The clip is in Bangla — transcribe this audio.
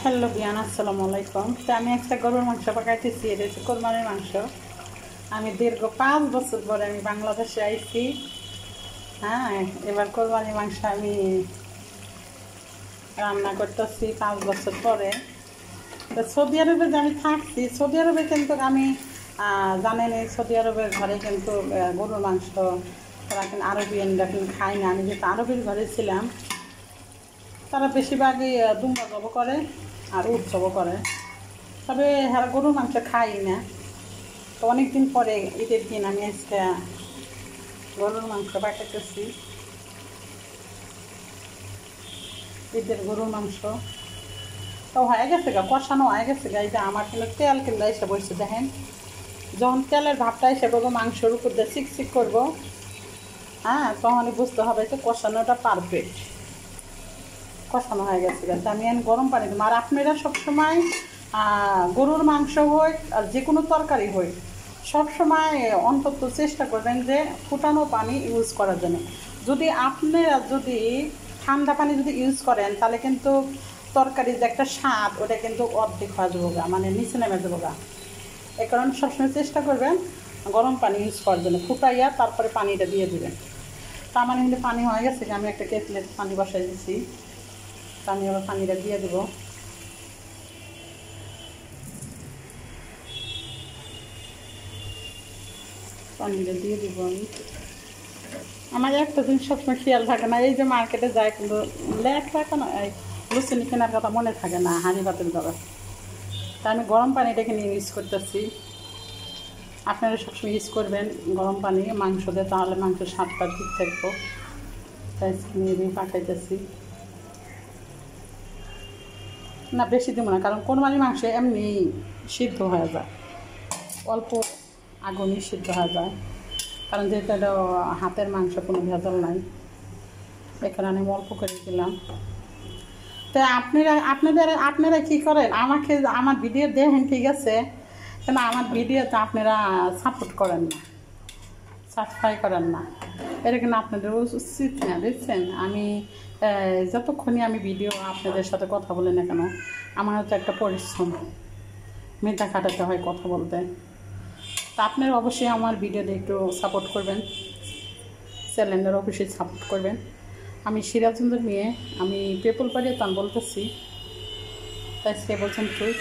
হ্যালো বিয়ান, আসসালামু আলাইকুম। তো আমি একটা গরুর মাংস পাকাইতেছি। এটা হচ্ছে কোরবানির মাংস। আমি দীর্ঘ 5 বছর পরে আমি বাংলাদেশে আইছি। হ্যাঁ, এবার কোরবানির মাংস আমি রান্না করতেছি 5 বছর পরে। তো সৌদি আরবে যে আমি থাকছি, সৌদি আরবে কিন্তু আমি জানেন এই সৌদি আরবের ঘরে কিন্তু গরুর মাংস তারা কিন্তু আরবিয়ানরা কিন্তু খায় না। আমি যেহেতু আরবের ঘরে ছিলাম, তারা বেশিরভাগই দুম্বা জব করে আর উৎসব করে, তবে হ্যাঁ গরুর মাংস খাই না। তো অনেকদিন পরে ঈদের দিন আমি আজকে গরুর মাংস পাঠাতেছি। ঈদের গরুর মাংস তো হয়ে গেছে গা, কষানো হয়ে গেছে গা। এই যে আমার কিন্তু তেল কিনলে এসে বসে দেখেন, যখন তেলের ভাবটা এসে বলবো মাংসের উপর দিয়ে চিকচিক করবো, হ্যাঁ তখনই বুঝতে হবে যে কষানোটা পারফেক্ট, কষানো হয়ে গেছে গেছে। আমি গরম পানি দেবো। আর আপনারা সবসময় গরুর মাংস হোক আর যে কোনো তরকারি হোক, সবসময় অন্তত চেষ্টা করবেন যে ফুটানো পানি ইউজ করার জন্য। যদি আপনারা ঠান্ডা পানি ইউজ করেন, তাহলে কিন্তু তরকারির যে একটা স্বাদ ওটা কিন্তু অর্ধেক হয়ে যাবো গা, মানে নিচে নেমে যাবো গা। এই কারণে সবসময় চেষ্টা করবেন গরম পানি ইউজ করার জন্য, ফুটাইয়া তারপরে পানিটা দিয়ে দেবেন। তা আমার কিন্তু পানি হয়ে গেছে, আমি একটা কেটলে পানি বসাই দিচ্ছি। আমি আবার পানিটা দিয়ে দেবো। পানিটা দিয়ে দিব আমি। আমার একটা জিনিস সবসময় খেয়াল থাকে না, এই যে মার্কেটে যায় কিন্তু লেট থাকে না, এই লুচিনি কেনার কথা মনে থাকে না হাঁড়ি ভাতের দরকার। তা আমি গরম পানিটাকে নিয়ে ইউজ করতেছি। আপনারা সবসময় ইউজ করবেন গরম পানি মাংস দিয়ে, তাহলে মাংসের স্বাদটা ঠিক থাকবো। তাই নিয়ে দিয়ে পাকাইতেছি না, বেশি দেবো না, কারণ কোরবানি মাংস এমনি সিদ্ধ হয়ে যায়, অল্প আগুনই সিদ্ধ হয়ে যায়। কারণ যেহেতু এটা হাতের মাংস, কোনো ভেজাল নাই, এখানে আমি অল্প করে দিলাম। তো আপনারা কী করেন, আমার ভিডিও দেখেন ঠিক আছে, কিন্তু আমার ভিডিওতে আপনারা সাপোর্ট করেন না, সাবস্ক্রাইব করেন না। এটা কিন্তু আপনাদের উচিত না, বুঝছেন। আমি যতক্ষণই আমি ভিডিও আপনাদের সাথে কথা বলি না কেন, আমার হচ্ছে একটা পরিশ্রম, মেধা খাটাতে হয় কথা বলতে। তা আপনারা অবশ্যই আমার ভিডিওতে একটু সাপোর্ট করবেন, চ্যানেলের অবশ্যই সাপোর্ট করবেন। আমি সিরাজগঞ্জের মেয়ে, আমি পেপুল পাড়িয়ে তান বলতেছি, তাই সে বলছেন তুই